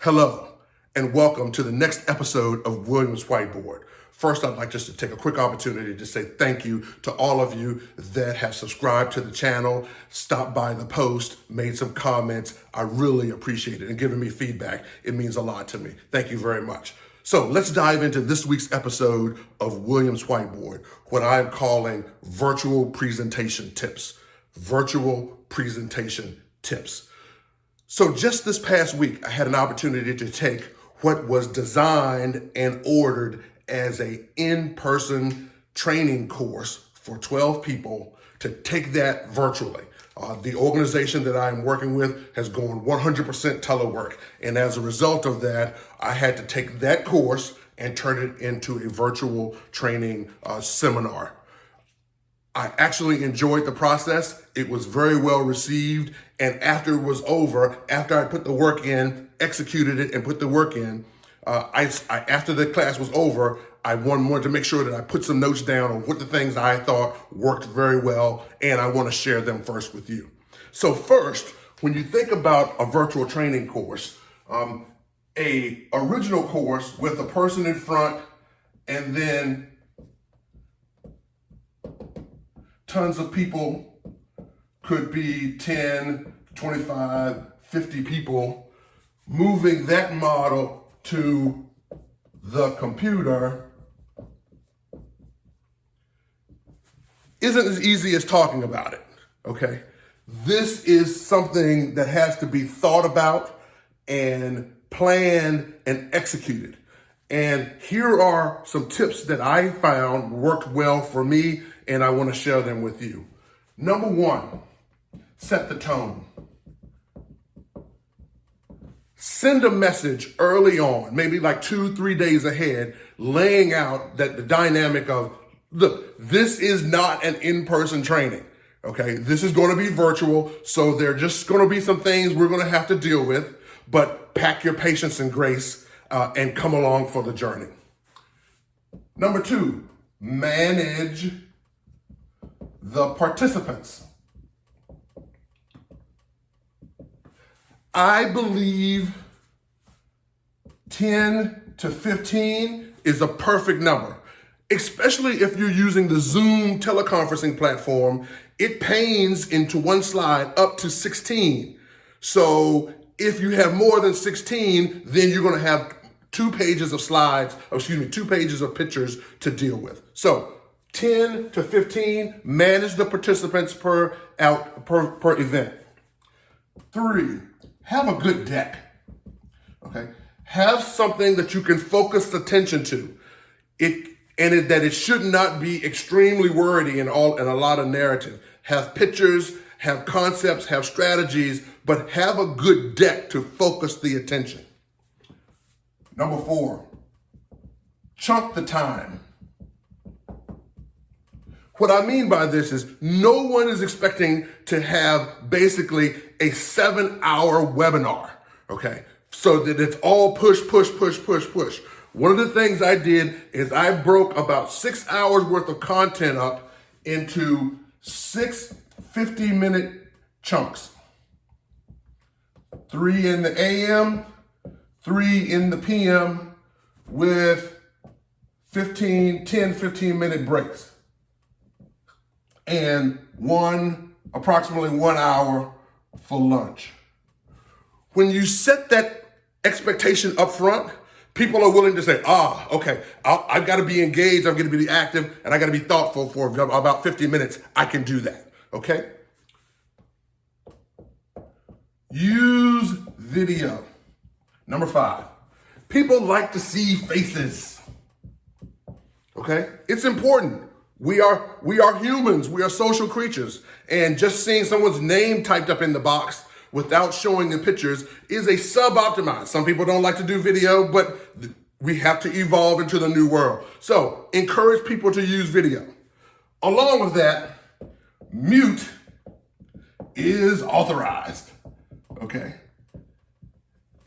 Hello, and welcome to the next episode of Williams Whiteboard. First, I'd like just to take a quick opportunity to say thank you to all of you that have subscribed to the channel, stopped by the post, made some comments. I really appreciate it and giving me feedback. It means a lot to me. Thank you very much. So let's dive into this week's episode of Williams Whiteboard, what I'm calling virtual presentation tips. Virtual presentation tips. So just this past week, I had an opportunity to take what was designed and ordered as an in-person training course for 12 people to take that virtually. The organization that I'm working with has gone 100% telework. And as a result of that, I had to take that course and turn it into a virtual training seminar. I actually enjoyed the process. It was very well received. And after it was over, after I put the work in, executed it and put the work in, after the class was over, I wanted to make sure that I put some notes down on what the things I thought worked very well, and I want to share them first with you. So first, when you think about a virtual training course, a original course with a person in front and then tons of people, could be 10, 25, 50 people, moving that model to the computer isn't as easy as talking about it, okay? This is something that has to be thought about and planned and executed. And here are some tips that I found worked well for me, and I want to share them with you. Number one, set the tone. Send a message early on, maybe like 2-3 days ahead, laying out that the dynamic of, look, this is not an in-person training, okay? This is going to be virtual, so there are just going to be some things we're going to have to deal with, but pack your patience and grace and come along for the journey. Number two, manage the participants. I believe 10 to 15 is a perfect number, especially if you're using the Zoom teleconferencing platform. It panes into one slide up to 16. So if you have more than 16, then you're going to have 2 pages of slides, 2 pages of pictures to deal with. So 10 to 15, manage the participants per event. 3, have a good deck, okay? Have something that you can focus attention to. That it should not be extremely wordy and a lot of narrative. Have pictures, have concepts, have strategies, but have a good deck to focus the attention. Number 4, chunk the time. What I mean by this is no one is expecting to have basically a 7-hour webinar, okay? So that it's all push. One of the things I did is I broke about 6 hours worth of content up into 6 50-minute chunks. 3 in the AM, 3 in the PM with 10-15-minute breaks. And approximately 1 hour for lunch. When you set that expectation up front, people are willing to say, okay, I've got to be engaged, I've got to be active, and I got to be thoughtful for about 50 minutes. I can do that, okay? Use video. Number 5, people like to see faces, okay? It's important. We are humans. We are social creatures. And just seeing someone's name typed up in the box without showing the pictures is a sub-optimized. Some people don't like to do video, but we have to evolve into the new world. So encourage people to use video. Along with that, mute is authorized, okay?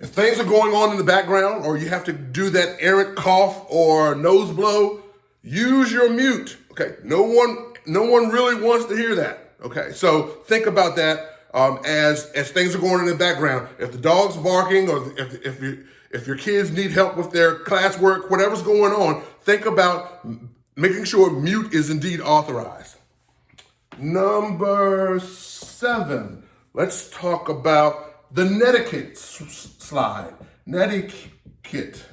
If things are going on in the background or you have to do that errant cough or nose blow, use your mute. Okay, no one really wants to hear that. Okay, so think about that. as things are going in the background. If the dog's barking, or if your kids need help with their classwork, whatever's going on, think about making sure mute is indeed authorized. Number 7, let's talk about the netiquette slide. Netiquette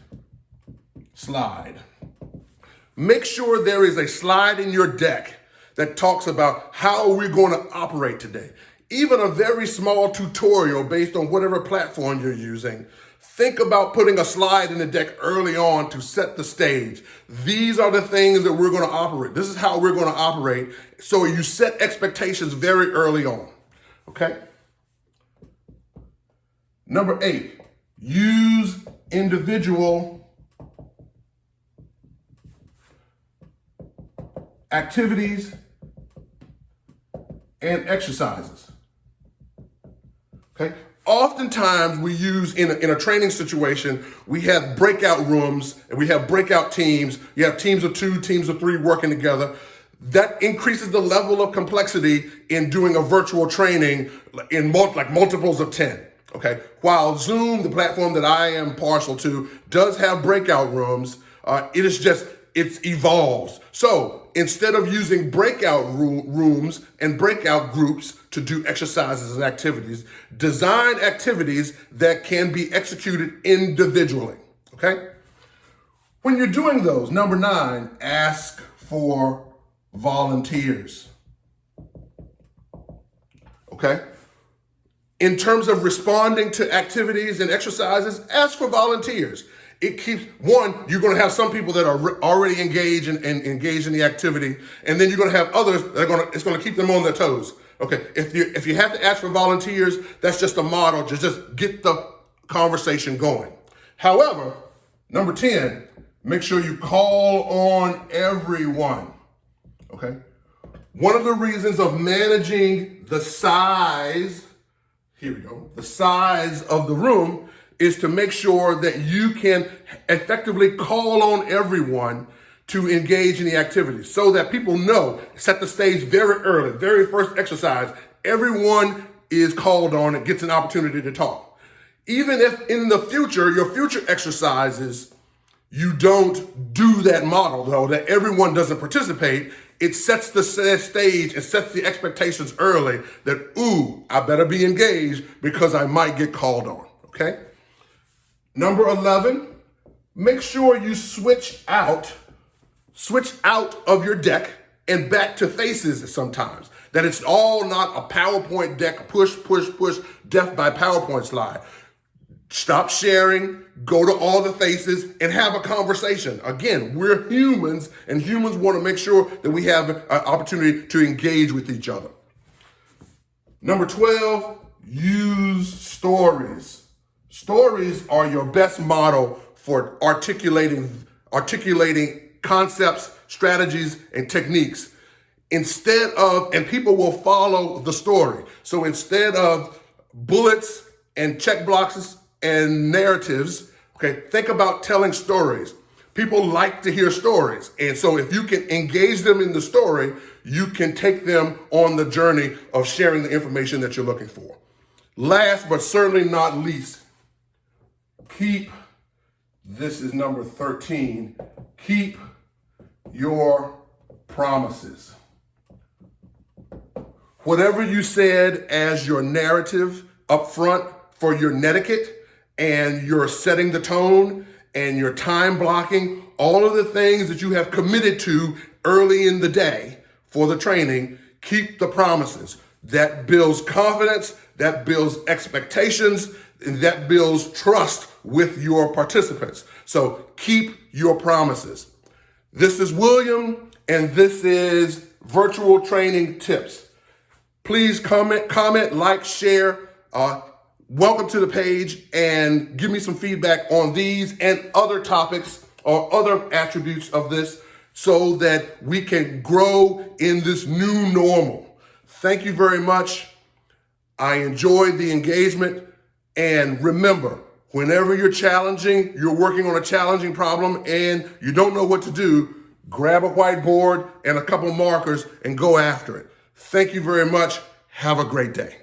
slide. Make sure there is a slide in your deck that talks about how we're going to operate today. Even a very small tutorial based on whatever platform you're using. Think about putting a slide in the deck early on to set the stage. These are the things that we're going to operate. This is how we're going to operate. So you set expectations very early on. Okay? Number 8, use individual activities and exercises. Okay? Oftentimes we use in a training situation, we have breakout rooms and we have breakout teams. You have teams of 2, teams of 3 working together. That increases the level of complexity in doing a virtual training in multiples of 10. Okay. While Zoom, the platform that I am partial to, does have breakout rooms, it evolves. So instead of using breakout rooms and breakout groups to do exercises and activities, design activities that can be executed individually. Okay. When you're doing those, number 9, ask for volunteers. Okay. In terms of responding to activities and exercises, ask for volunteers. It keeps, one, you're going to have some people that are already engaged and engaged in the activity, and then you're going to have others that it's going to keep them on their toes. Okay, if you have to ask for volunteers, that's just a model to just get the conversation going. However, number 10, make sure you call on everyone. Okay, one of the reasons of managing the size of the room is to make sure that you can effectively call on everyone to engage in the activity so that people know, set the stage very early, very first exercise, everyone is called on and gets an opportunity to talk. Even if in the future, your future exercises, you don't do that model though, that everyone doesn't participate, it sets the stage and sets the expectations early that, I better be engaged because I might get called on, okay? Number 11, make sure you switch out of your deck and back to faces sometimes. That it's all not a PowerPoint deck, push, death by PowerPoint slide. Stop sharing, go to all the faces and have a conversation. Again, we're humans and humans want to make sure that we have an opportunity to engage with each other. Number 12, use stories. Stories are your best model for articulating concepts, strategies, and techniques. And people will follow the story. So instead of bullets and check boxes and narratives, okay, think about telling stories. People like to hear stories. And so if you can engage them in the story, you can take them on the journey of sharing the information that you're looking for. Last, but certainly not least, this is number 13, keep your promises. Whatever you said as your narrative up front for your netiquette and you're setting the tone and your time blocking, all of the things that you have committed to early in the day for the training, keep the promises. That builds confidence, that builds expectations, and that builds trust with your participants. So keep your promises. This is William, and this is Virtual Training Tips. Please comment, like, share. Welcome to the page and give me some feedback on these and other topics or other attributes of this so that we can grow in this new normal. Thank you very much. I enjoyed the engagement. And remember, whenever you're working on a challenging problem and you don't know what to do, grab a whiteboard and a couple markers and go after it. Thank you very much. Have a great day.